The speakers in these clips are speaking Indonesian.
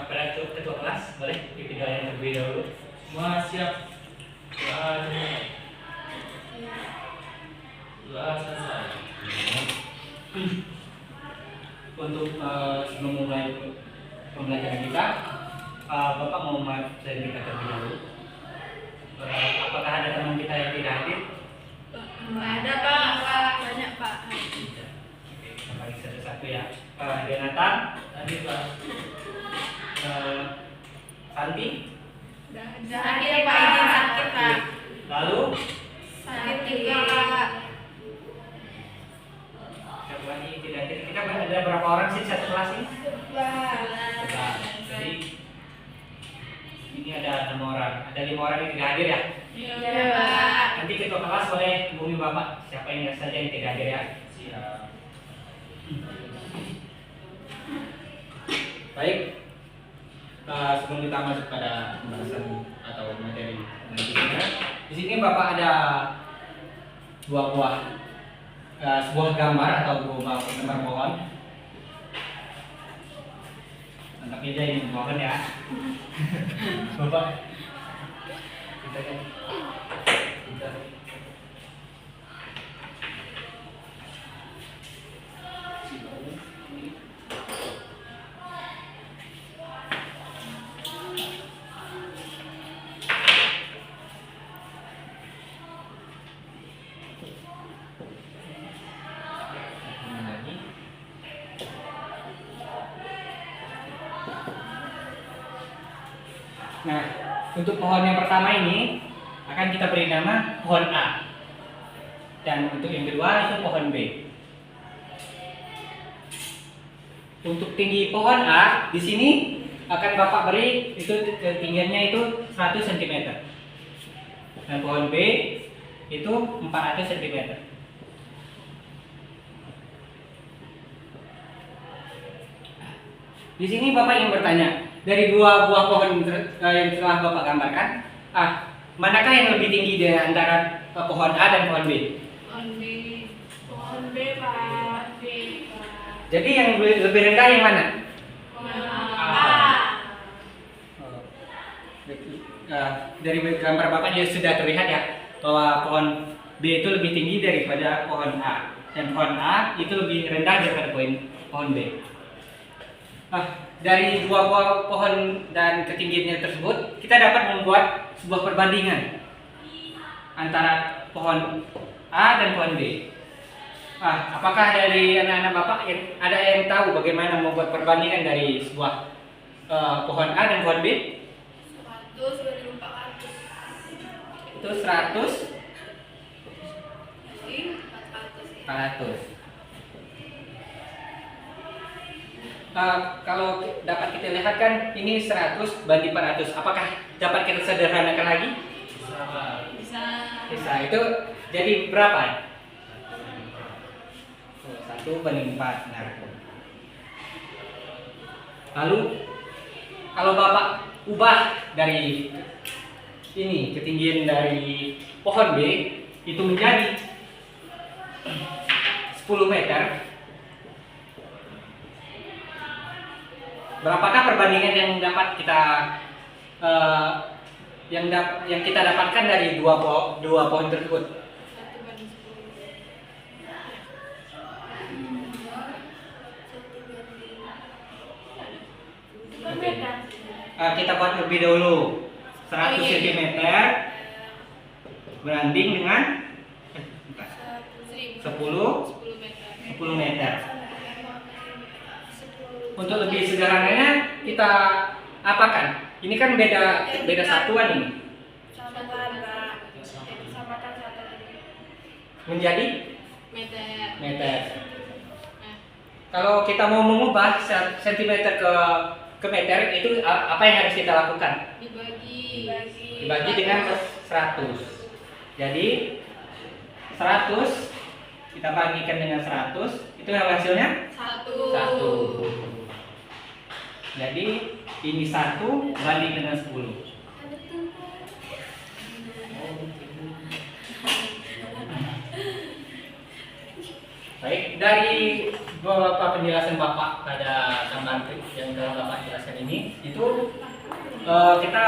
kepada ketua kelas, boleh di video yang terlebih dahulu. Semua siap. Doa selesai. Untuk sebelum mulai pembelajaran kita, Bapak mau materi kita terlebih dahulu. Apakah ada teman kita yang tidak hadir? Ada Pak, banyak Pak. Oke, kita bagi satu-satu ya. Denatan, Tadi Pak. Santi, Sakit Pak, izin sakit Pak. lalu Sakit juga Pak. siapa lagi tidak hadir? Kita ada berapa orang sih satu kelas ini? Pak. Jadi ini ada 6 orang, ada 5 orang yang tidak hadir ya. Iya Pak. Nanti ketua kelas boleh hubungi Bapak siapa yang saja yang tidak hadir ya. Siap. Baik, sebelum kita masuk pada pembahasan atau materi berikutnya, di sini Bapak ada sebuah gambar atau gambar pohon. Anggap aja ini pohon ya. Bapak, kita kan. Nah, untuk pohon yang pertama ini akan kita beri nama pohon A. Dan untuk yang kedua itu pohon B. Untuk tinggi pohon A di sini akan Bapak beri itu ketinggiannya itu 100 cm. Dan pohon B itu 400 cm. Di sini Bapak yang bertanya, dari dua buah pohon yang telah Bapak gambarkan, manakah yang lebih tinggi dari antara pohon A dan pohon B? Pohon B Pak. Jadi yang lebih rendah yang mana? Pohon A. Dari gambar Bapak juga sudah terlihat ya bahwa pohon B itu lebih tinggi daripada pohon A, dan pohon A itu lebih rendah daripada pohon B. Dari dua buah pohon dan ketinggiannya tersebut, kita dapat membuat sebuah perbandingan antara pohon A dan pohon B. Apakah dari anak-anak Bapak ada yang tahu bagaimana membuat perbandingan dari sebuah pohon A dan pohon B? 100 dari 400. Itu 100, 400. 400. Kalau dapat kita lihat kan ini 100 banding 400. Apakah dapat kita sederhanakan lagi? Bisa. Bisa. Itu jadi berapa? 1 banding 4. Nah. Lalu kalau Bapak ubah dari ini ketinggian dari pohon B itu menjadi 10 meter. Berapakah perbandingan yang dapat kita yang kita dapatkan dari dua pohon tersebut? 1 banding 10. Oke. Kita buat lebih dahulu 100 cm berbanding dengan 10 meter. Untuk lebih sederhananya kita apakan? Ini kan beda satuan ini. Menjadi meter. Kalau kita mau mengubah sentimeter ke meter itu apa yang harus kita lakukan? Dibagi dengan 100. Jadi 100 kita bagikan dengan 100, itu yang hasilnya 1. Jadi ini 1 banding dengan 10. Baik, dari beberapa penjelasan Bapak pada tambahan yang telah Bapak jelaskan ini, itu kita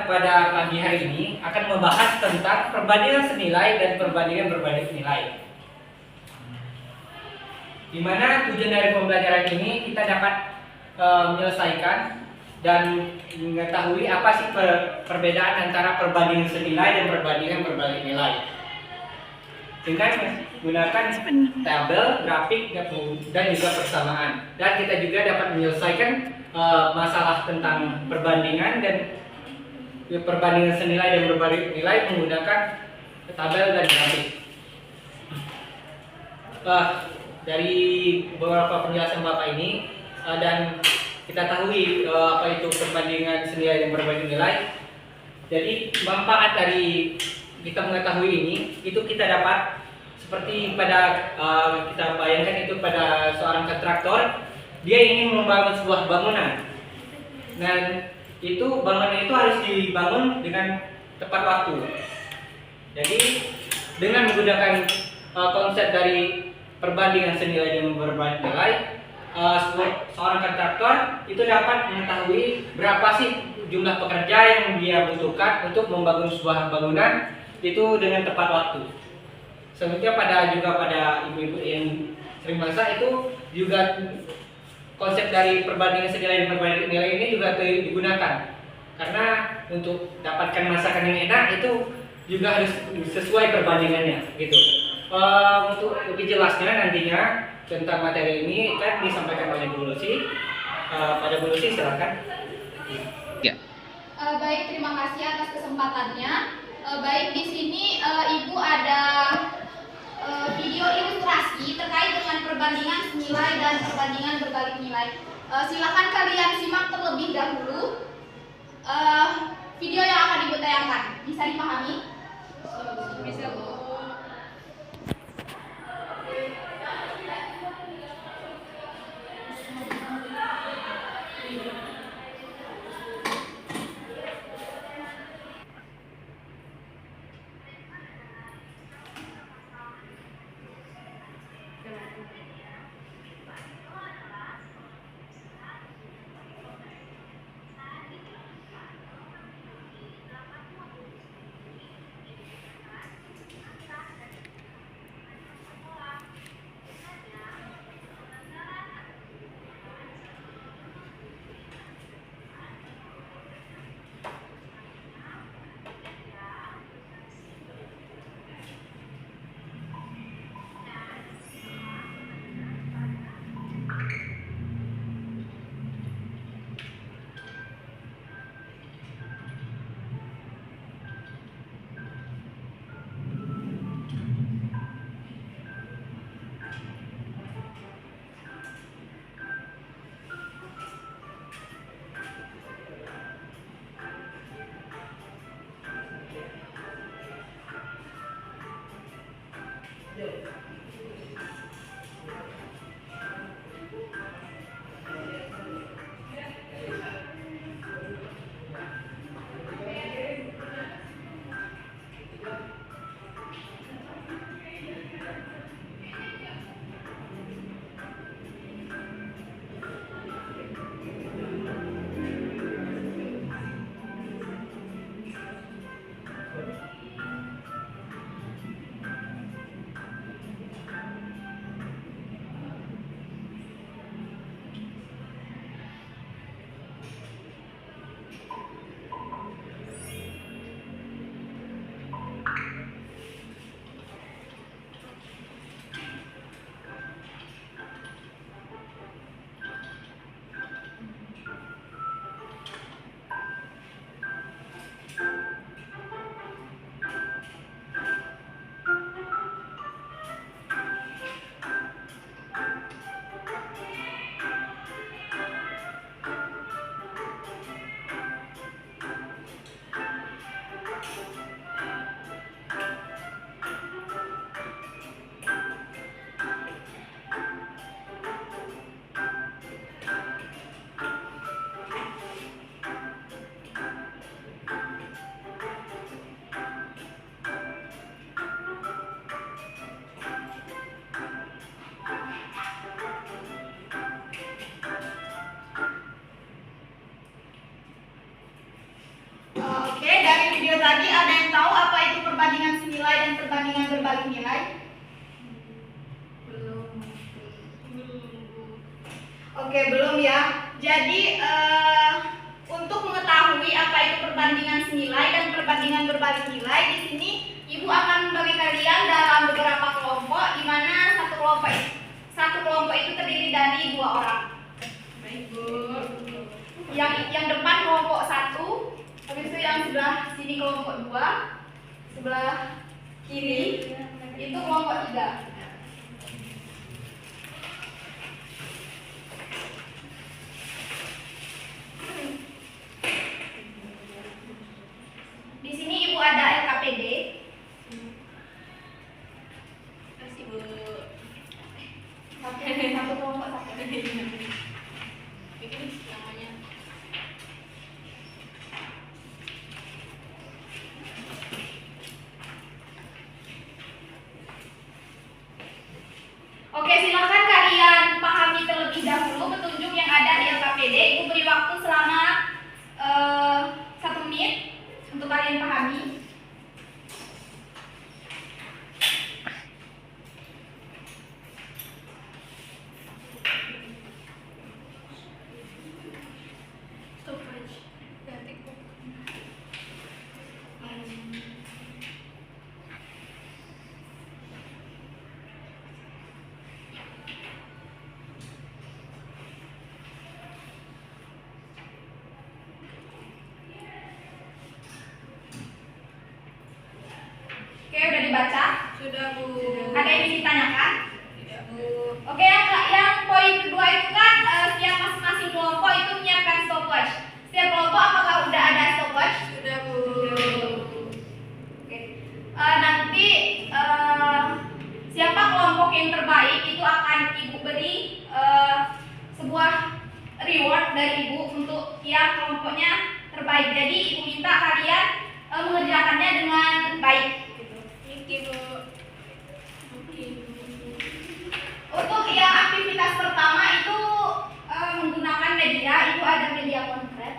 pada pagi hari ini akan membahas tentang perbandingan senilai dan perbandingan berbalik nilai. Di mana tujuan dari pembelajaran ini kita dapat menyelesaikan dan mengetahui apa sih perbedaan antara perbandingan senilai dan perbandingan berbalik nilai. Dengan menggunakan tabel, grafik, dan juga persamaan. Dan kita juga dapat menyelesaikan masalah tentang perbandingan dan perbandingan senilai dan berbalik nilai menggunakan tabel dan grafik. Dari beberapa penjelasan Bapak ini dan kita tahu apa itu perbandingan senilai dan berbalik nilai. Jadi manfaat dari kita mengetahui ini itu kita dapat seperti pada kita bayangkan itu pada seorang kontraktor, dia ingin membangun sebuah bangunan dan bangunan itu harus dibangun dengan tepat waktu. Jadi dengan menggunakan konsep dari perbandingan senilai dan berbalik nilai, seorang kontraktor itu dapat mengetahui berapa sih jumlah pekerja yang dia butuhkan untuk membangun sebuah bangunan itu dengan tepat waktu. Selanjutnya pada ibu-ibu yang sering masak itu juga konsep dari perbandingan senilai dan berbalik nilai ini juga digunakan. Karena untuk dapatkan masakan yang enak itu juga harus sesuai perbandingannya gitu. Untuk lebih jelasnya nantinya tentang materi ini kan disampaikan oleh Bu Lucy. Pada Bu Lucy silakan. Ya. Baik, terima kasih atas kesempatannya. Baik, di sini Ibu ada video ilustrasi terkait dengan perbandingan senilai dan perbandingan berbalik nilai. Silakan kalian simak terlebih dahulu video yang akan Ibu tayangkan. Bisa dipahami? Bisa, Bu. Oke, tadi ada yang tahu apa itu perbandingan senilai dan perbandingan berbalik nilai? Belum. Oke, belum ya. Jadi untuk mengetahui apa itu perbandingan senilai dan perbandingan berbalik nilai, di sini Ibu akan membagi kalian dalam beberapa kelompok, di mana satu kelompok itu terdiri dari 2 orang. Baik, Bu. Yang depan kelompok 1, habis itu yang sebelah sini kelompok 2, sebelah kiri itu kelompok 3. Di sini Ibu ada LKPD. Kasih, Bu. Satu kelompok satu. Bikin namanya. Oke, silakan kalian pahami terlebih dahulu petunjuk yang ada di LKPD. Ibu beri waktu selama 1 menit untuk kalian pahami. Stoppage. Ganti, Bu. Oke, udah dibaca? Sudah, Bu. Ada yang ingin ditanyakan? Tidak, Bu. Oke, yang poin kedua itu kan setiap masing-masing kelompok itu menyiapkan stopwatch. Setiap kelompok apakah udah ada stopwatch? Sudah, Bu. Oke. Nanti siapa kelompok yang terbaik itu akan Ibu beri sebuah reward dari Ibu untuk yang kelompoknya terbaik. Jadi Ibu minta kalian mengerjakannya dengan baik. Niki, Bu. Oke. Untuk yang aktivitas pertama itu menggunakan media, Ibu ada media konkret.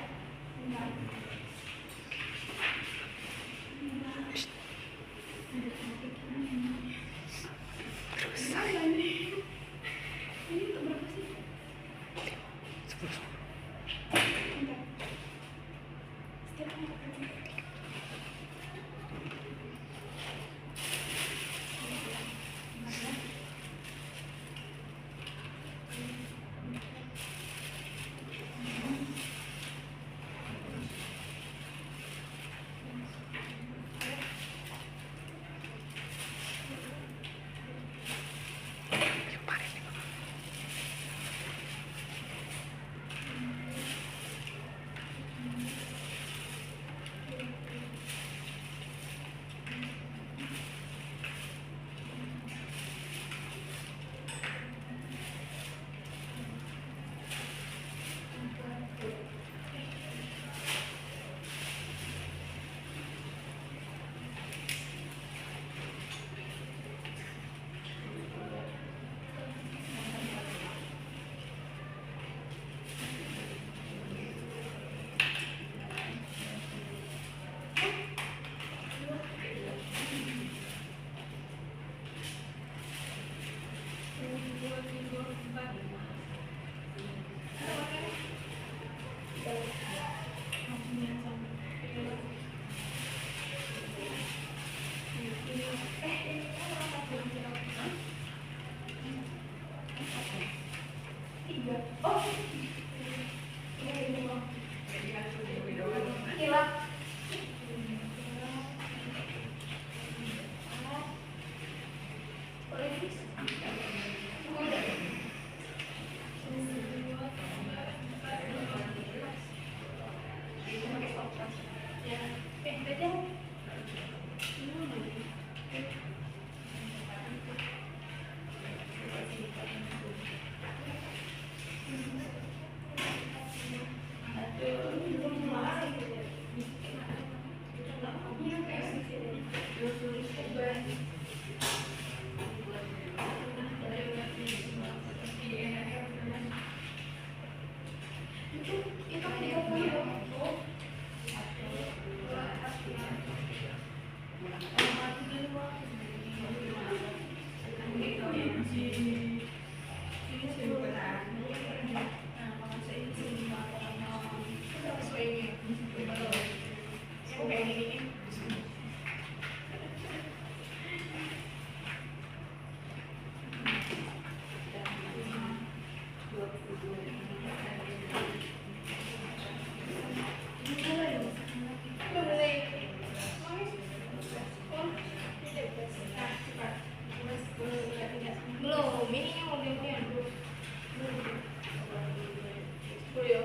ya.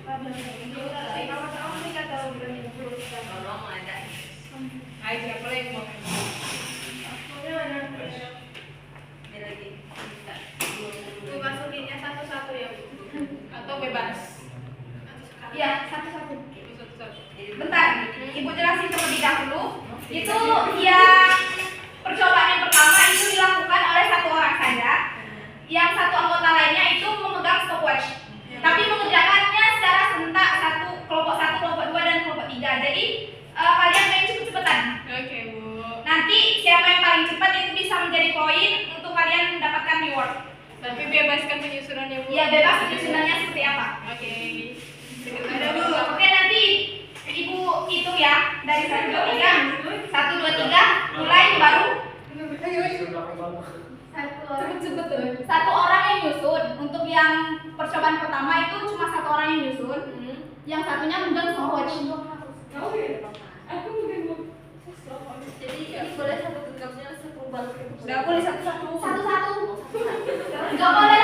Satu kan? Masukinnya satu-satu ya, Bu? Atau bebas? Iya, satu-satu. Satu-satu. Bentar, Ibu jelasin terlebih dahulu. Itu yang percobaan yang pertama itu dilakukan oleh satu orang saja. Yang satu anggota lainnya itu memegang stopwatch. Tapi mengerjakannya secara serentak, kelompok 1, kelompok 2, dan kelompok 3. Jadi kalian main cepet-cepetan. Oke, Bu. Nanti siapa yang paling cepat itu bisa menjadi poin untuk kalian mendapatkan reward. Tapi bebaskan penyusunannya, Bu. Ya, bebas penyusunannya seperti apa. Oke. Ada Bu. Oke, nanti Ibu hitung ya dari 1, 2, 3. 1, 2, 3. Mulai baru. Satu orang yang nyusun. Untuk yang percobaan pertama itu cuma satu orang yang nyusun. Yang satunya megang stopwatch. Jadi ini boleh satu genggamnya 10 balok. Nggak boleh satu-satu. Satu-satu. Nggak boleh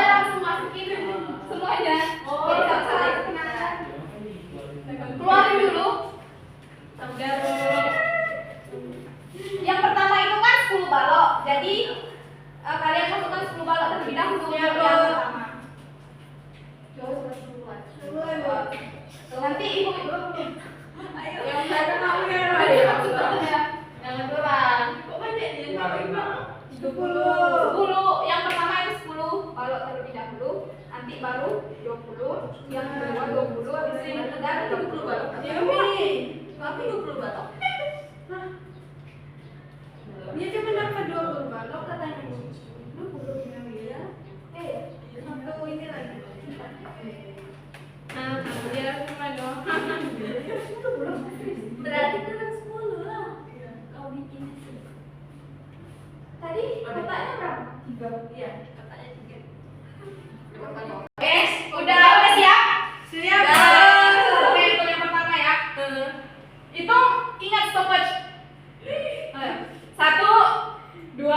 langsung masukin semuanya. Jadi satu-satu. Keluarin dulu. Yang pertama itu kan 10 balok. Jadi kalian masukkan 10 balok terlebih dahulu yang pertama. Nanti ibu yang saya mau jangan kurang. Kok banyak nih? 10. Yang pertama itu 10 balok terlebih dahulu. Nanti baru 20. Yang kedua 20. Habis itu yang ketiga 20 balok. Tapi 20 balok. Dia cuma dapat 20 balok katanya, Bu. 20 ya. Satu ini lagi. Nah, dia cuma dong. Berarti kan 10 lah. Kau bikin sih. Tadi katanya berapa? 3. Iya, katanya 3. Guys, udah siap? Siap. Oke, untuk yang pertama ya. Hitung, ingat stopwatch. 1, 2, 3.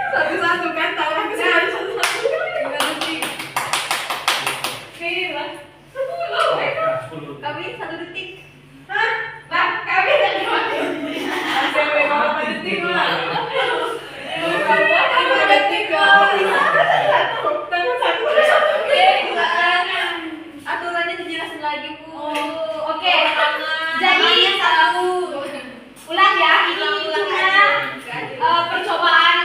Satu-satu kan, tahu aku satu-satu. Tapi 1 detik. Lah, kami udah gimana? Sampai berapa detik, Mak? Aturannya dijelasin lagi, Bu. Oke. Jadi ulang ya, ini cuma percobaan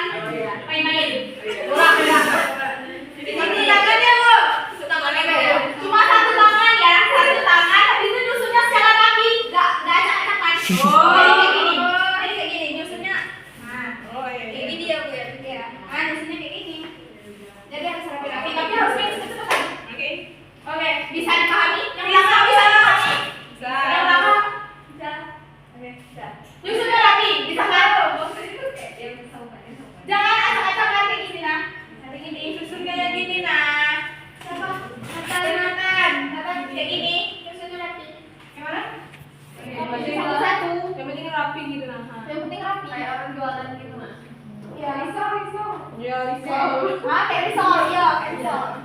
main-main. Ulang. Satu tangan ya, Bu. Cuma satu tangan ya, satu tangan. Habis itu nyusunnya secara rapi, nggak acak-acakan. Jadi kayak gini nyusunnya. Nah, kayak gini ya, Bu ya. Nah, nyusunnya kayak gini. Jadi harus rapi-rapi, tapi harus main cepet-cepetan. Oke, bisa dipahami? Yang belakang bisa dipahami? Yang belakang? Bisa. Oke, bisa. Nyusunnya rapi, bisa kan? Jangan acak-acakan kayak gini, nah. Kayak gini, susun kayak gini, nah. Siapa? Nathan. Kayak gini, nyusunnya rapi. Gimana? Satu-satu. Yang penting rapi gitu, nah. Yang penting rapi. Kayak orang jualan gitu, Mas. Ya, risau. Ya, risau. Kayak risau, iya, kayak risau.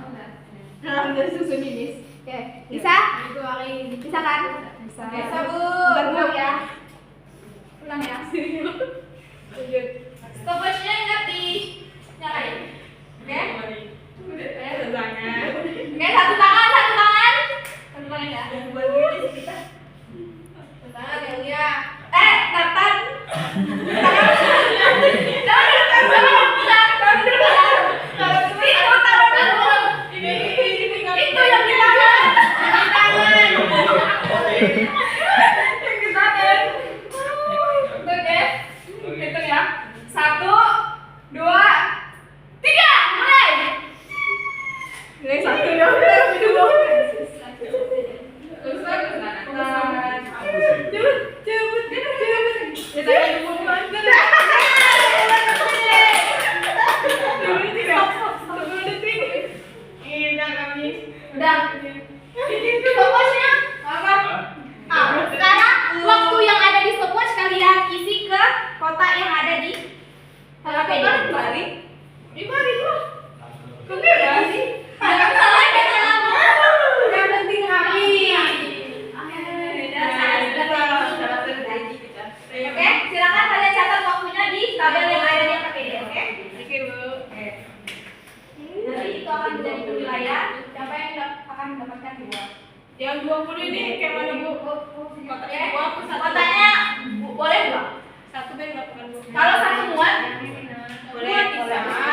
Nah, udah susun ini. Oke, bisa? Itu hari Bisa kan? bisa. Bisa, Bu. Ulang ya. Ulang ya. Lanjut. Stopwatch-nya ingat di nyalain. Oke? Tangan. Oke, satu tangan. Satu tangan ya. Tangan ya, Uya. Nathan. Jangan itu yang di tangan. Oke, hitung ya. 1, 2, 3. Udah. Stopwatchnya apa? Sekarang waktu yang ada di stopwatch kalian isi ke kotak yang ada di HP. Di mari tuh. Jangan salah jangan lama. Yang penting habis. Oke, silakan kalian catat waktunya di tabel yang ada di HP. Oke? Oke, Bu. Nanti itu akan menjadi penilaian siapa yang akan mendapatkan 2. Yang 20 ini kayak mana, Bu? Oke. Kotaknya boleh 2. Satu Ben enggak bukan, Bu. Kalau satu muat Boleh, bisa. bisa.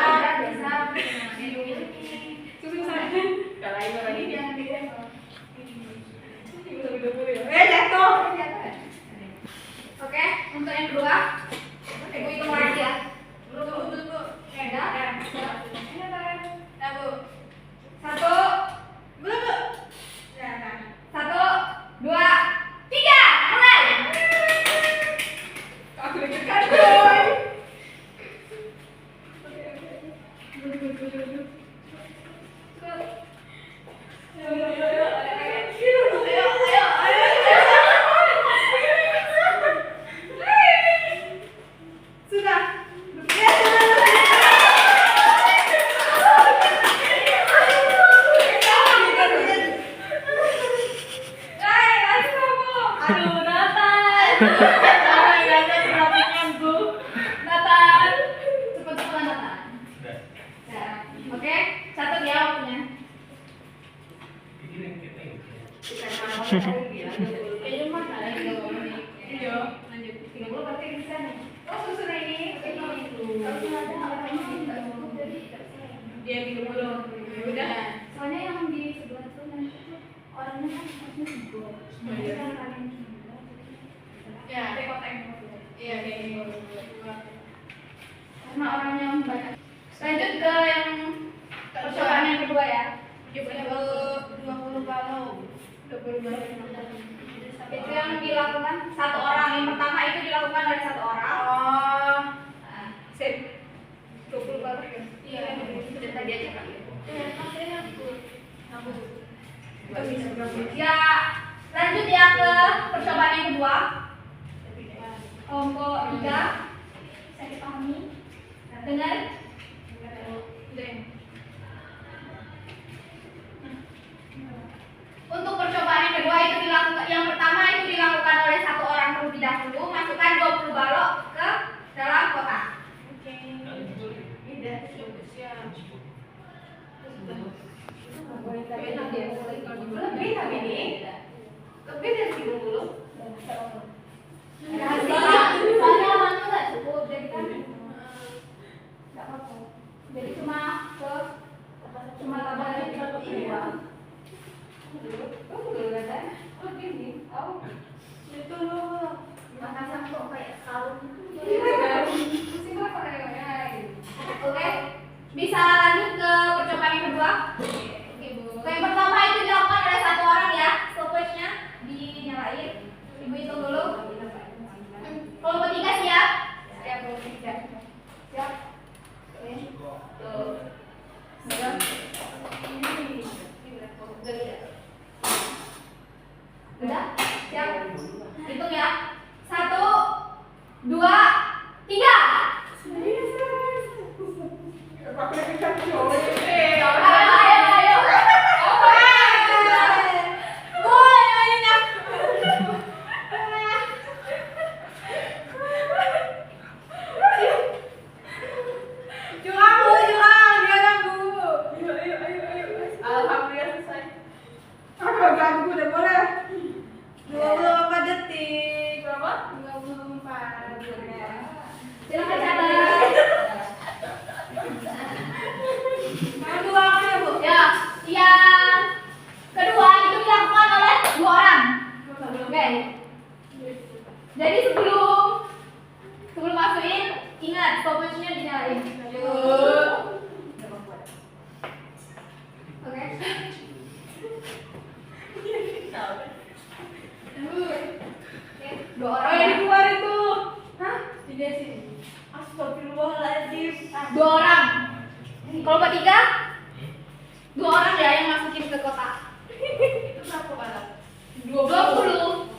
Susah. Kalau ini orang ini. Jatuh. Oke, untuk yang kedua, ibu hitung lagi ya. Dulu. Dah. Nah, Bu. 1, Bu. Nah. 1, 2, 3, mulai. Aku deg-degan, Boy. Sudah. Aduh, Nathan. Bu. Nathan. Cepet-cepetan, Nathan. Oke, catat ya waktunya. Kayaknya mah iya, lanjut. 30 berarti bisa nih. Oh, susun ini. Dia 30. Udah. Soalnya yang di sebelah itu nanti tuh orangnya kan harusnya sibuk. Jadi kan kalian juga. Ya. Kota yang Iya, kayak gitu. karena orangnya banyak. Lanjut ke yang percobaan yang kedua ya. Coba 20 balok. 20 balok. Itu yang dilakukan satu orang. Yang pertama itu dilakukan oleh satu orang. Oh. Nah, Sip. 20 balok ya. iya, itu tadi aja kali. Ya, lanjut ya ke percobaan yang kedua. Kelompok 3. Saya dipahami. Dengar? Untuk percobaan yang kedua itu dilakukan, yang pertama itu dilakukan oleh satu orang terlebih dahulu. Masukkan 20 balok ke dalam kotak. Oke. Lebih tapi ini lebih dari 30. Soalnya waktu nggak cukup, jadi kan nggak apa-apa. Jadi cuma tambah lagi 2. Oh gini, oh Itu loh. makassar kok kayak kalung gitu. Oke, bisa lanjut ke percobaan yang kedua. Yang pertama itu dilakukan oleh satu orang ya, stopwatchnya dinyalain. Ibu hitung dulu. Kelompok 3 siap? Siap, kelompok 3. Siap. Oke. Tuh. Udah? Siap? Hitung ya. 1, 2, 3. Ayo. Alhamdulillah selesai. Aku ganggu udah boleh. 24 detik. Berapa? 24. Silakan catat. Kamu waktu ya, Bu? Ya, yang kedua itu dilakukan oleh 2 orang. Oke. Jadi sebelum masukin, ingat stopwatchnya dinyalain. Oke. Oke, 2 orang. Oh, yang ya. keluar itu. Hah? Tidak sih. Astagfirullahaladzim. 2 orang. Kalau 3, 2 orang ya yang masukin ke kotak. berapa balap? 20.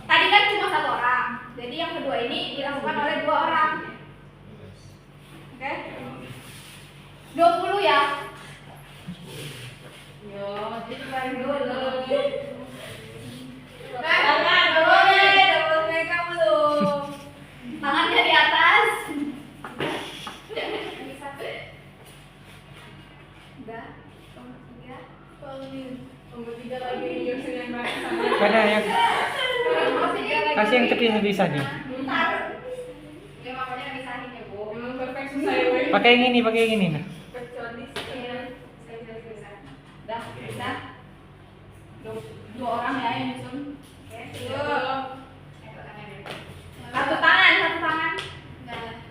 Tadi kan cuma 1 orang. Jadi yang kedua ini dilakukan oleh 2 orang. Oke? 20 ya. Yo, jadi paling dulu. Tangan boleh, double mereka belum. Tangannya di atas. Udah. 3. Nomor 3 lagi yang sering main sama. Mana yang kasih yang terpisah-pisah nih. Bentar. Ya makanya misahin ya, Bu. Emang perfect saya, weh. Pakai yang ini, pakai yang ini nah. Perfeksionis. Udah, bisa. 2 orang ya yang nyusun. Oke, Yo. Satu tangan.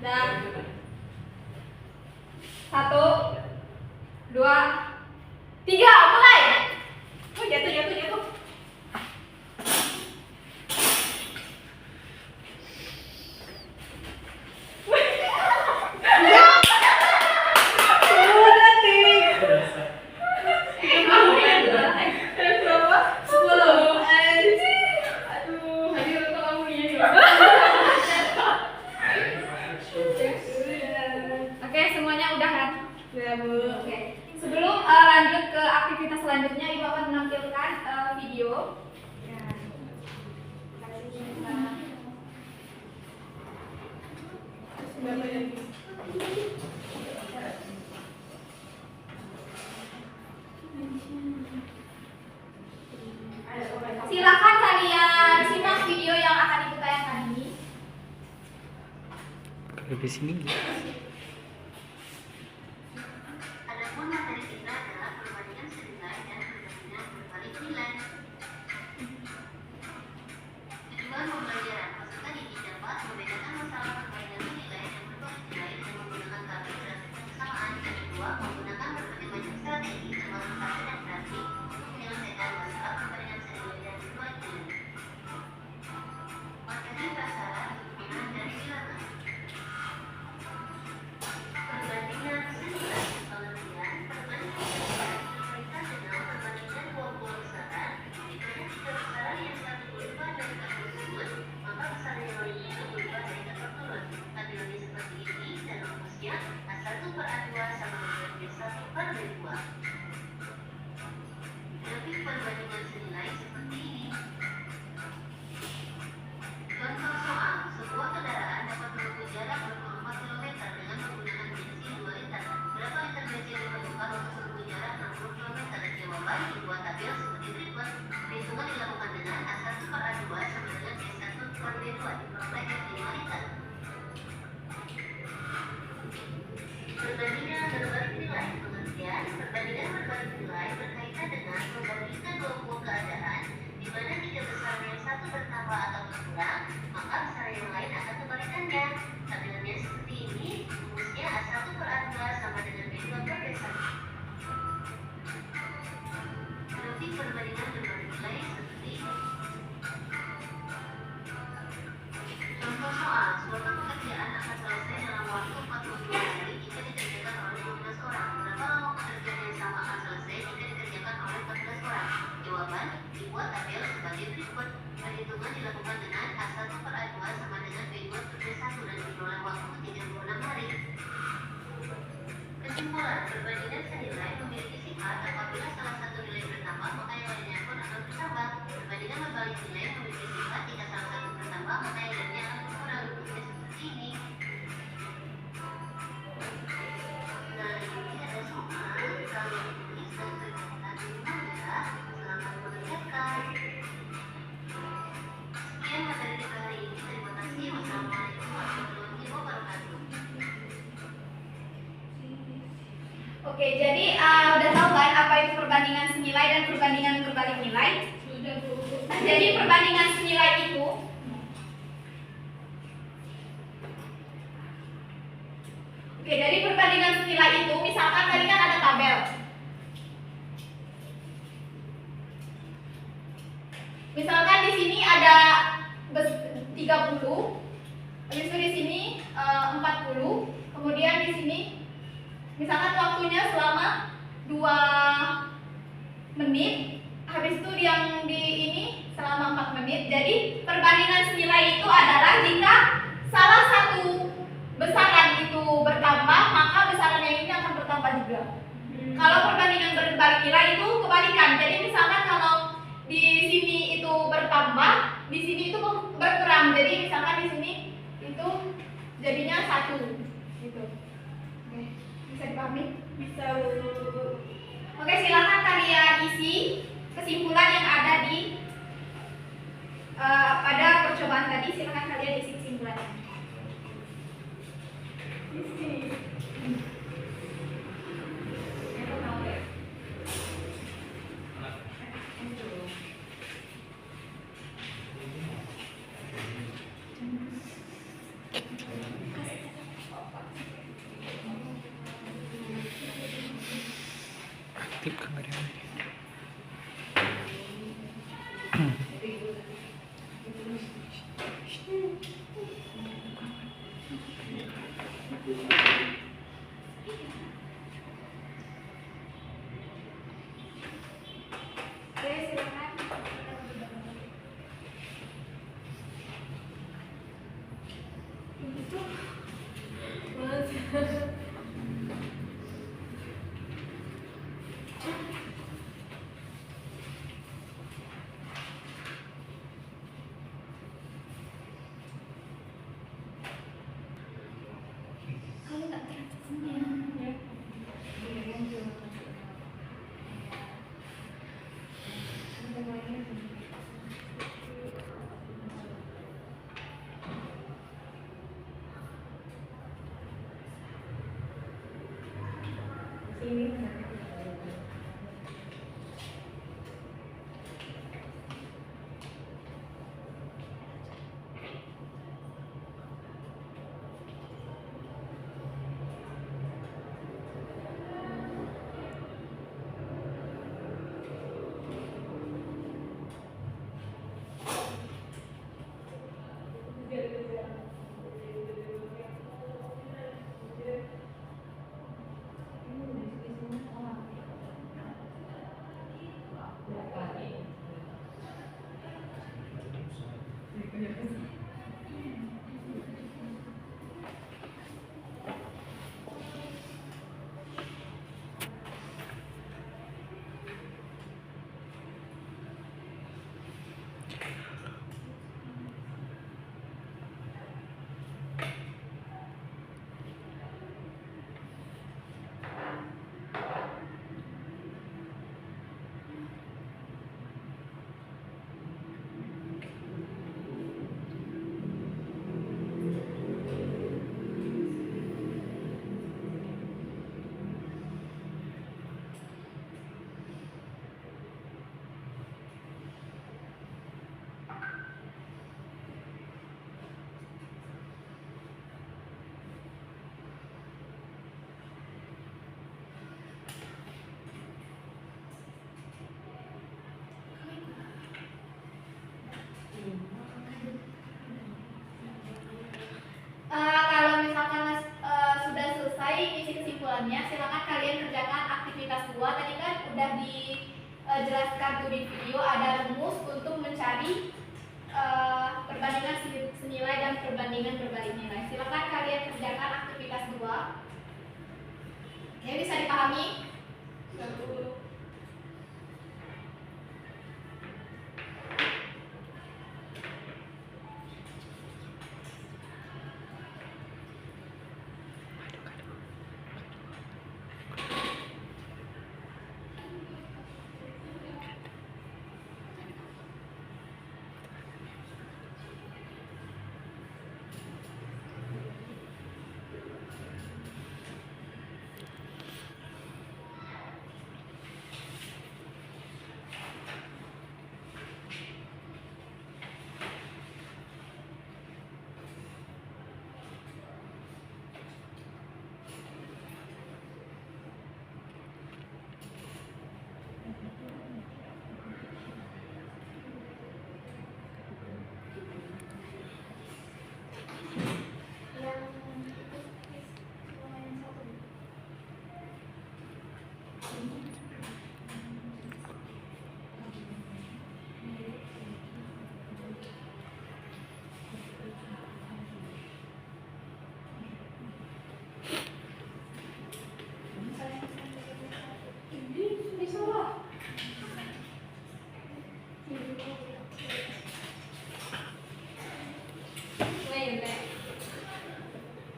Dah. 1, 2, 3, mulai. Oh, jatuh. Oke, semuanya udah kan? Ya, Bu. Oke. Sebelum lanjut ke aktivitas selanjutnya, Ibu akan menampilkan video. Ya. Berapa yang Silakan kalian simak video yang akan Ibu tayangkan ini. Kalau di sini. Adapun materi kita adalah perbandingan senilai dan perbandingan berbalik nilai. Tujuan pembelajaran peserta didik dapat membedakan masalah perbandingan nilai dan berbalik nilai dengan menggunakan tabel grafik kesamaan dan kedua menggunakan berbagai macam strategi termasuk tabel dan grafik untuk menyelesaikan masalah perbandingan senilai dan berbalik nilai. Materi prasarat penggunaan dari bilangan. Perbandingan senilai pengertian perbandingan senilai berkaitan dengan perbandingan dua besaran di mana 3 besaran yang satu berubah dari kata tersebut maka besaran yang lainnya berubah dari kata turun. Tampilannya seperti ini dan rumusnya A1/A2 sama dengan B1/B2. Grafik perbandingan senilai seperti ini. Contoh soal, sebuah kendaraan dapat menempuh jarak 24 km dengan menggunakan bensin 2 liter. Berapa liter bensin diperlukan untuk menempuh jarak 60 km? Jawaban dibuat tabel seperti berikut. Perhitungan dilakukan dengan A1/A2 sama dengan B1/B2 diperoleh 5 liter. Perbandingan berbalik nilai pengertian perbandingan berbalik nilai berkaitan dengan membandingkan 2 buah keadaan di mana 3 besaran yang satu bertambah atau berkurang maka besaran yang lain akan kebalikannya. Tampilannya seperti ini. Rumusnya A1/A2 sama dengan B2/B1. Grafik perbandingan berbalik nilai seperti ini. Contoh soal, suatu pekerjaan akan selesai dalam waktu 42 hari jika dikerjakan oleh 12 orang. Berapa lama pekerjaan yang sama akan selesai jika dikerjakan oleh 14 orang? Jawaban dibuat tabel sebagai berikut. Perhitungan dilakukan dengan A1/A2 sama dengan B2/B1 dan diperoleh waktu 36 hari. Kesimpulan, perbandingan senilai memiliki sifat apabila salah satu nilai bertambah maka yang lainnya pun akan bertambah. Perbandingan berbalik nilai memiliki sifat jika salah satu bertambah maka yang lainnya akan berkurang. Rumusnya seperti ini. Nah, ini ada soal. Kalau ditulis dan ternyata di mana? Selamat mengerjakan. Sekian materi kita hari ini. Terima kasih. Wassalamualaikum warahmatullahi wabarakatuh. Oke, jadi udah tahu kan apa itu perbandingan senilai dan perbandingan berbalik nilai? Sudah, Bu. Nah, jadi perbandingan senilai itu Oke, jadi perbandingan senilai itu misalkan tadi kan ada tabel. Misalkan di sini ada 30, habis itu di sini 40, kemudian di sini misalkan waktunya selama 2 menit, habis itu yang di ini selama 4 menit. Jadi perbandingan senilai itu adalah jika salah satu besaran itu bertambah, maka besaran yang ini akan bertambah juga. Kalau perbandingan berbalik nilai itu kebalikan. Jadi misalkan kalau di sini itu bertambah, di sini itu berkurang. Jadi misalkan di sini itu jadinya 1 gitu. Oke, bisa dipahami? Bisa. Oke, silakan kalian isi kesimpulan yang ada di pada percobaan tadi. Silakan kalian isi kesimpulannya. Aktif kameranya. Oke, silakan. Kalau nggak transaksinya. Kalau misalkan sudah selesai isi kesimpulannya, silakan kalian kerjakan aktivitas 2. Tadi kan udah dijelaskan tuh di video, ada rumus untuk mencari perbandingan senilai dan perbandingan berbalik nilai. Silakan kalian kerjakan aktivitas 2. Oke, bisa dipahami?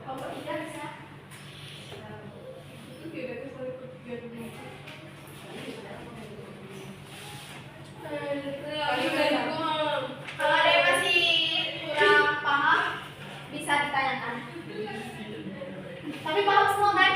Kelompok 3 bisa. Kalau ada yang masih kurang paham, bisa ditanyakan. Tapi paham semua kan?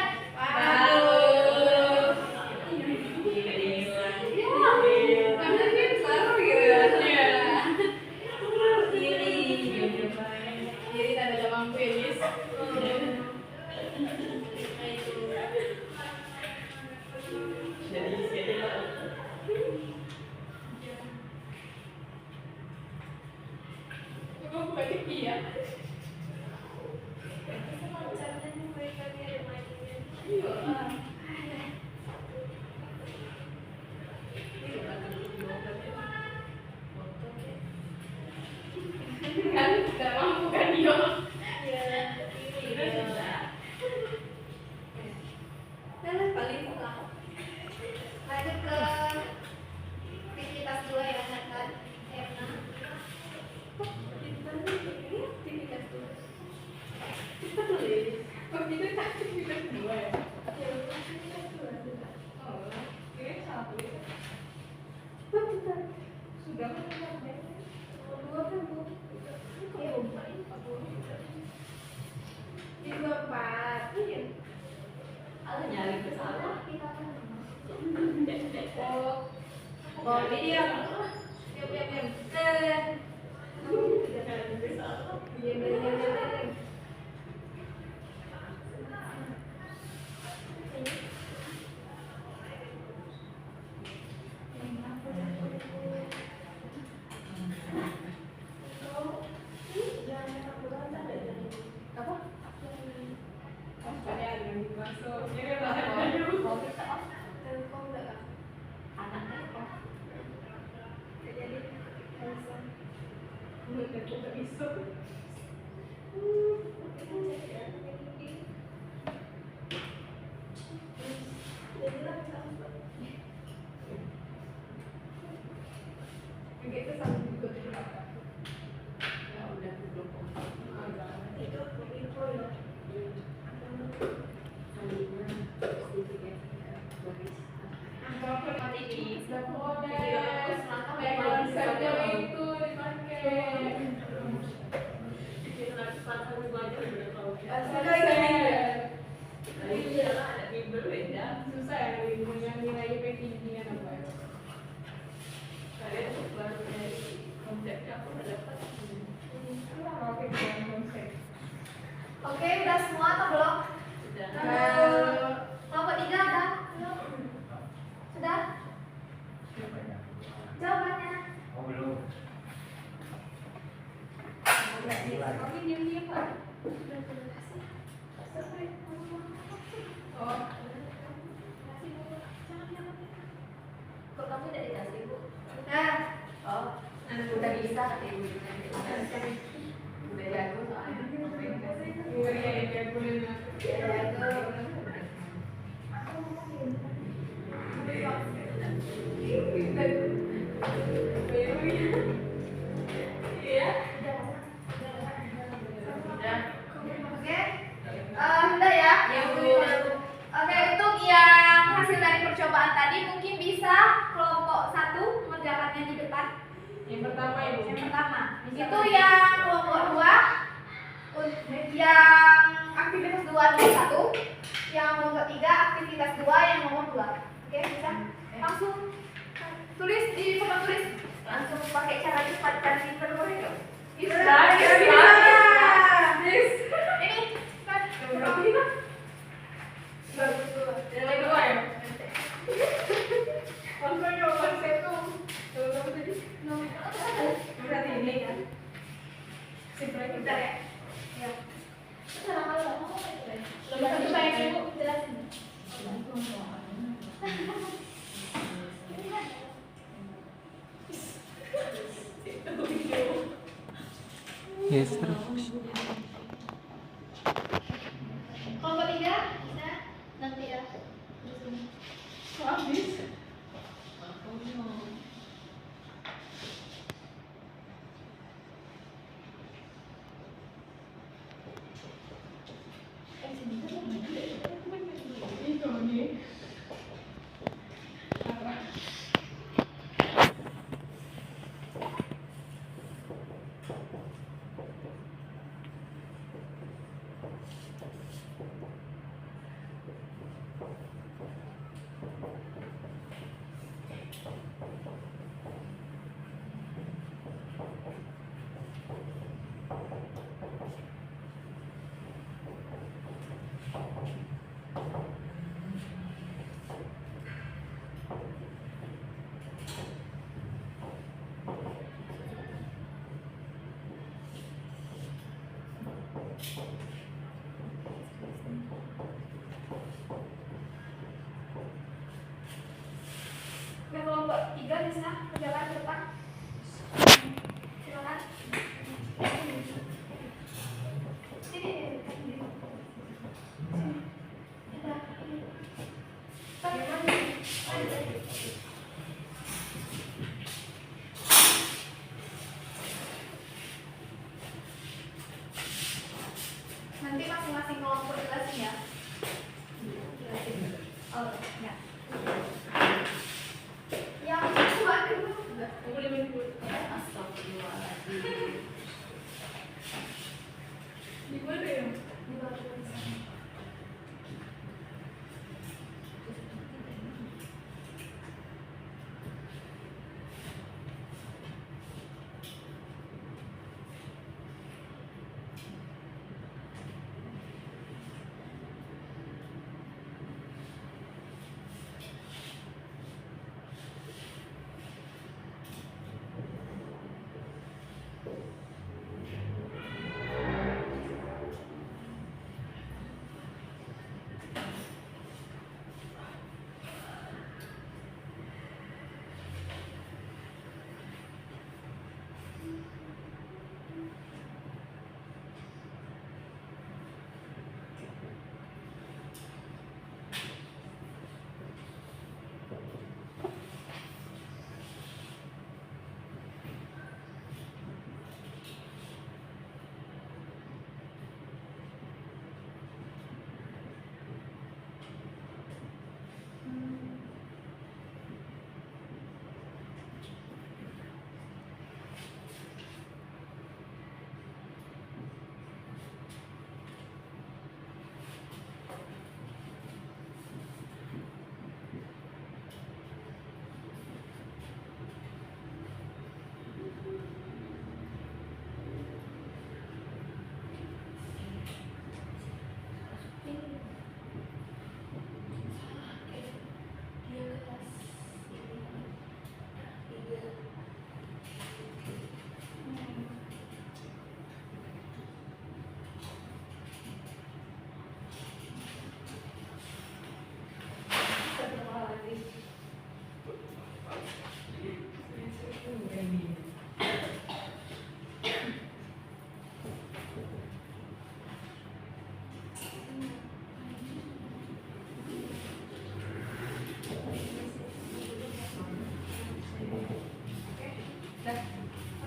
Kan nggak mampu kan dia. Lanjut ke aktivitas 2 ya, kan? Erna. Oke, udah semua atau belum? Kelompok 3 udah? Sudah? Jawabannya? Kok kamu tidak dikasih, Bu? Nah, Udah bisa, Ibu. Udah jago soalnya. oke. Udah ya? Oke, untuk yang hasil dari percobaan tadi mungkin bisa kelompok 1 mengerjakannya di depan. Yang pertama Ibu. Yang pertama, itu yang kelompok 2, yang aktivitas 2 nomor 1, yang kelompok 3 aktivitas 2 yang nomor 2. Oke, bisa? Langsung tulis di papan tulis. Langsung pakai cara cepat dan pinter boleh. Bisa. Ini kan berapa ini? Yang kedua ya. Konsepnya konsep tuh. Berapa tadi? Berarti ini kan. Bentar ya. Ya. Lebih baik Ibu jelasin. Yes, terus. Kelompok 3 bisa nanti ya. Habis. 2, 3 bisa berjalan ke depan. Silakan. Sini. Udah. Nanti masing-masing kelompok jelasin ya. Oh, ya. Yang kedua dulu. Boleh dulu. Astagfirullahaladzim. Di mana ya? Di bawah sana.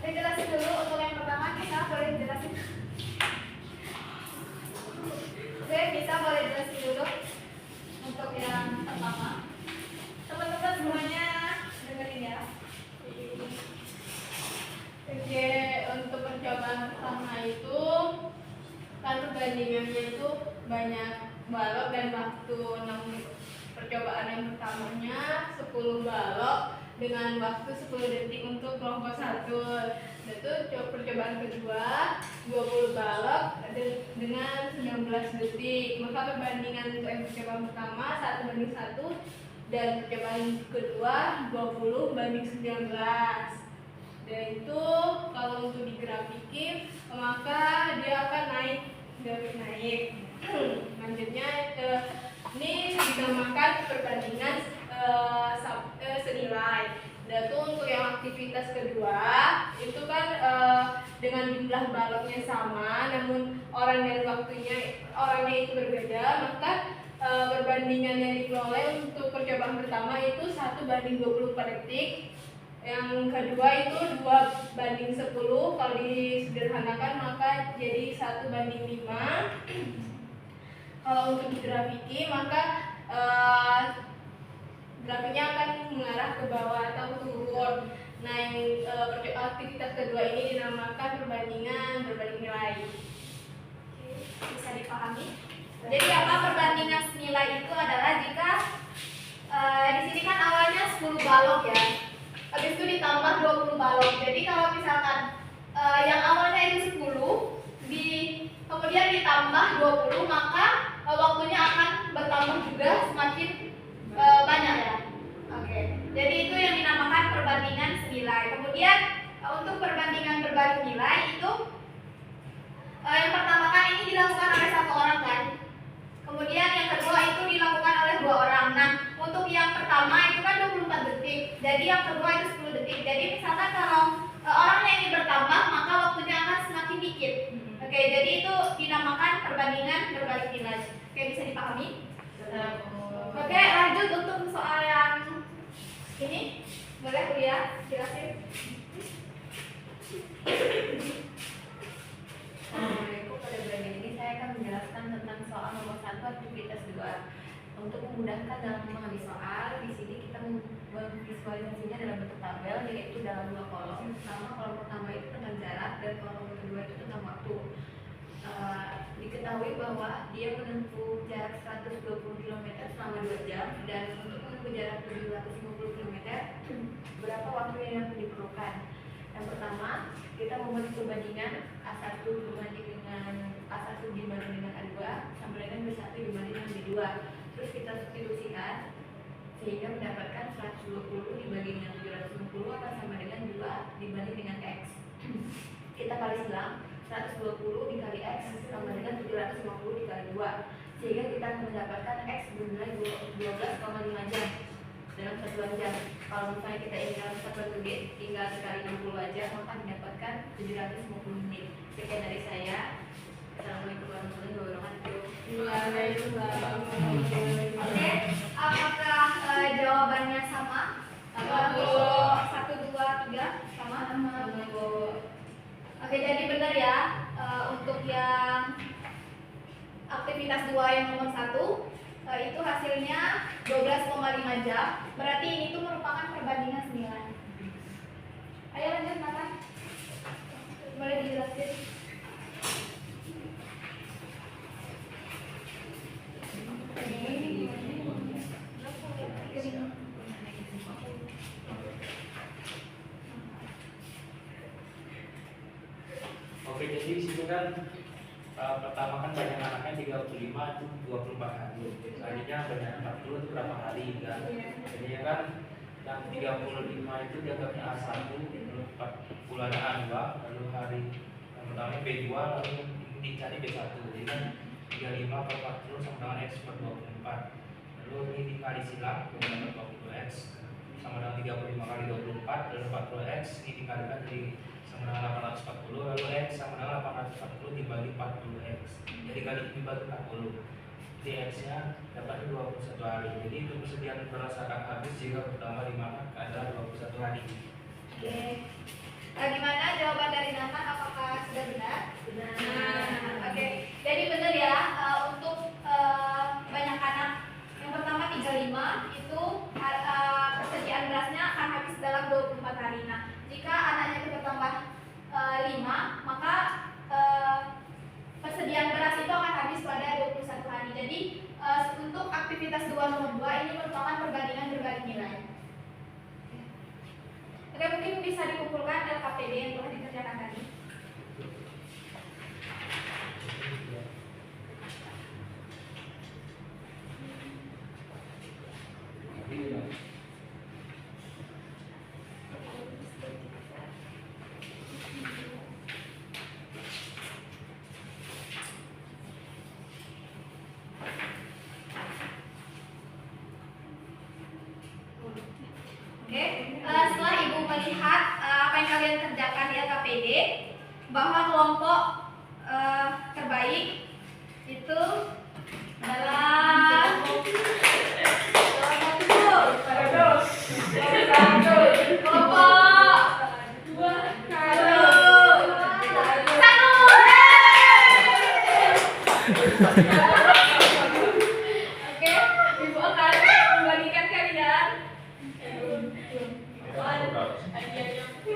Oke, jelasin dulu untuk yang pertama, kita boleh jelasin. Oke, bisa boleh jelasin dulu untuk yang pertama. Teman-teman semuanya dengerin ya. Oke, untuk percobaan pertama itu kan perbandingannya itu banyak balok dan waktu. Percobaan yang pertamanya 10 balok dengan waktu 10 detik untuk kelompok 1. Dan itu percobaan kedua 20 balok dengan 19 detik. Maka perbandingan untuk yang percobaan pertama 1:1 dan percobaan kedua 20:19. Dan itu kalau untuk digrafikin maka dia akan naik. Selanjutnya ini dinamakan perbandingan senilai. Dan itu untuk yang aktivitas kedua itu kan dengan jumlah baloknya sama, namun orang dan orangnya itu berbeda, maka perbandingan yang diperoleh untuk percobaan pertama itu 1:20 per detik. Yang kedua itu 2:10. Kalau disederhanakan maka jadi 1:5. Kalau untuk digrafiki maka grafiknya akan mengarah ke bawah atau turun. Nah, yang aktivitas kedua ini dinamakan perbandingan berbanding nilai. Bisa dipahami? Jadi apa perbandingan senilai itu adalah jika di sini kan awalnya 10 balok ya. Habis itu ditambah 20 balok. Jadi kalau misalkan yang awalnya itu 10 kemudian ditambah 20, maka waktunya akan bertambah juga semakin banyak ya. Oke. Jadi itu yang dinamakan perbandingan senilai. Kemudian untuk perbandingan berbanding nilai itu yang pertama kan ini dilakukan oleh 1 orang kan. Kemudian yang kedua itu dilakukan oleh 2 orang. Nah, untuk yang pertama itu kan 24 detik. Jadi yang kedua itu 10 detik. Jadi misalkan kalau orang yang ingin bertambah, maka waktunya akan semakin dikit. Oke, jadi itu dinamakan perbandingan berbalik nilai. Oke, bisa dipahami? Oke, lanjut untuk soal yang ini. Boleh Bu ya, jelasin. Assalamualaikum, pada bagian ini saya akan menjelaskan tentang soal nomor 1 aktivitas 2. Untuk memudahkan dalam mengambil soal, di sini kita memvisualisasinya dalam bentuk tabel, yaitu dalam 2 kolom. Kolom pertama itu tentang jarak dan kolom kedua itu tentang waktu. Diketahui bahwa dia menempuh jarak 120 km selama 2 jam, dan untuk menempuh jarak 750 km berapa waktu yang diperlukan. Yang pertama, kita membuat perbandingan A1 dibanding dengan A1 dibanding dengan A2 sama dengan B1 dibanding dengan B2. Terus kita substitusikan sehingga mendapatkan 120 dibagi dengan 750 akan sama dengan 2 dibanding dengan X. Kita kali silang, 120 dikali X sama dengan 750 dikali 2, sehingga kita akan mendapatkan X bernilai 12,5 jam dalam satuan jam. Kalau misalnya kita ingin dalam satuan menit, tinggal dikali 60 aja, maka mendapatkan 750 menit. Sekian dari saya. Assalamualaikum warahmatullahi wabarakatuh. Oke, apakah jawabannya sama? 1, 2, 3 sama? Oke, jadi benar ya. Untuk yang aktivitas 2 yang nomor 1 itu hasilnya 12,5 jam. Berarti ini tuh merupakan perbandingan senilai. Ayo lanjut, Nathan. Boleh dijelasin? Oke, jadi di sini kan pertama kan banyak anaknya 35 itu 24 hari. Selanjutnya banyak 40 itu berapa hari kan? Jadi ya kan yang 35 itu dianggapnya A1, lalu 40 ada A2, lalu hari yang pertama B2, lalu ini dicari B1. Jadi kan 35 per 40 sama dengan X per 24. Lalu ini dikali silang dengan 20X sama dengan 35 kali 24, lalu 40X ini dikalikan jadi sama dengan 840, lalu X sama dengan 840 dibagi 40X, jadi kali dibagi 40, jadi X nya dapatnya 21 hari. Jadi untuk persediaan beras akan habis jika pertama dimakan adalah 21 hari. Oke. Gimana jawaban dari Nathan? Apakah sudah benar? Benar. Oke. Jadi benar ya, untuk banyak anak yang pertama 35 itu persediaan berasnya akan habis dalam 24 hari. Nah, jika anaknya itu bertambah 5, maka persediaan beras itu akan habis pada 21 hari. Jadi untuk aktivitas 2 nomor 2 ini merupakan perbandingan berbalik nilai. Oke, mungkin bisa dikumpulkan LKPD yang telah dikerjakan tadi. Oke, setelah Ibu melihat apa yang kalian kerjakan di LKPD, bahwa kelompok terbaik itu adalah Oke, Ibu akan membagikan kalian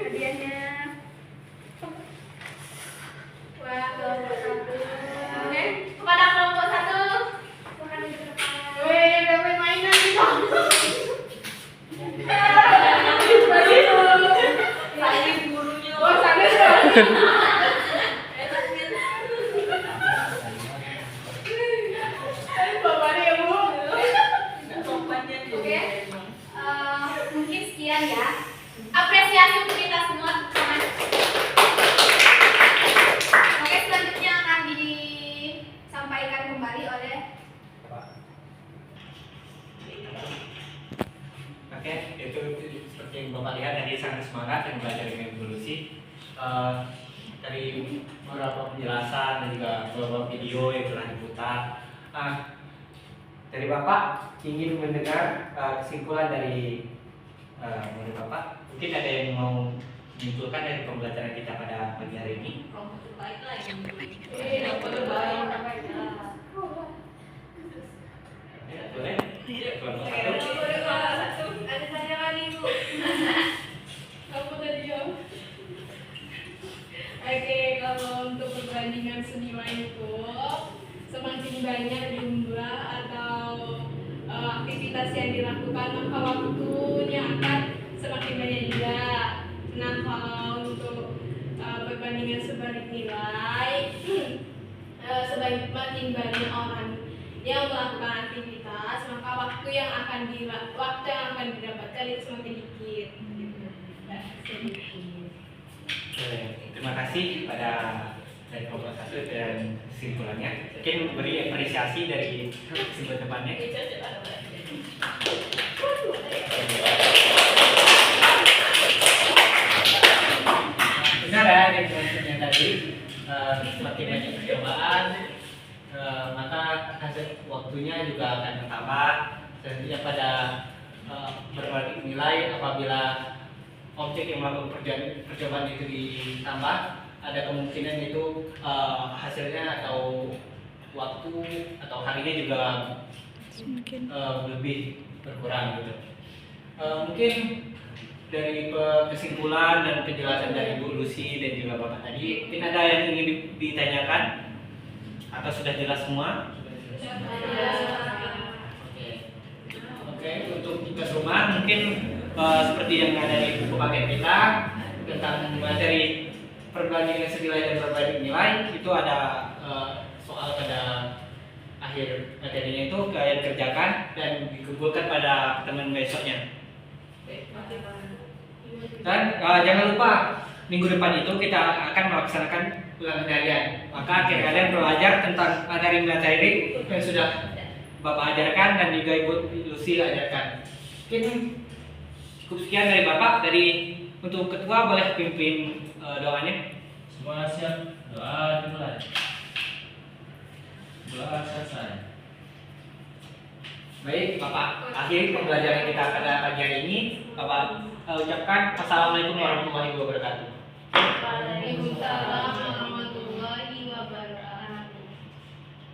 hadiahnya. Wah, kelompok 1. Oke, kepada kelompok 1 silakan duduk depan. Wih, dapat mainan nih, Bang. Saling gurunya. Oh, saling. Oke, mungkin sekian ya. Apresiasi untuk kita semua. Oke, selanjutnya akan disampaikan kembali oleh Oke, itu seperti yang Bapak lihat tadi sangat semangat yang belajar dengan Ibu Lucy. Dari beberapa penjelasan dan juga beberapa video yang telah diputar. Dari Bapak ingin mendengar kesimpulan dari Bapak. Mungkin ada yang mau menyimpulkan dari pembelajaran kita pada pagi hari ini. Terbaik lah yang Ya, boleh? Kelompok satu. Ada saya kali Bu. Kamu tadi jawab. Oke, kalau untuk perbandingan senilai itu semakin banyak jumlah atau aktivitas yang dilakukan maka waktunya akan semakin banyak juga. Nah, kalau untuk perbandingan sebalik nilai semakin banyak orang yang melakukan aktivitas maka waktu yang akan didapatkan itu semakin dikit. Terima kasih kepada dari kelompok satu dan kesimpulannya. Mungkin beri apresiasi dari kesimpulan depannya. Benar ya dari yang tadi, semakin banyak percobaan, maka hasil waktunya juga akan bertambah. Selanjutnya pada berbalik nilai apabila objek yang melakukan percobaan itu ditambah, ada kemungkinan itu hasilnya atau waktu atau harinya juga lebih berkurang gitu. Mungkin dari kesimpulan dan penjelasan dari Bu Lucy dan juga Bapak tadi, mungkin ada yang ingin ditanyakan atau sudah jelas semua? Oke, untuk tugas rumah mungkin seperti yang ada di buku paket kita tentang materi perbandingan senilai dan berbanding nilai, itu ada soal pada akhir materinya itu kalian kerjakan dan dikumpulkan pada teman besoknya. Dan jangan lupa minggu depan itu kita akan melaksanakan ulangan harian. Maka kalian belajar tentang materi-materi yang sudah Bapak ajarkan dan juga Ibu Lucy ajarkan. Mungkin cukup sekian dari Bapak. Dari untuk ketua boleh pimpin doanya. Semua siap, doa dimulai. Doa selesai. Baik, Bapak akhiri pembelajaran kita pada pagi hari ini. Bapak ucapkan Assalamualaikum warahmatullahi wabarakatuh. Waalaikumsalam.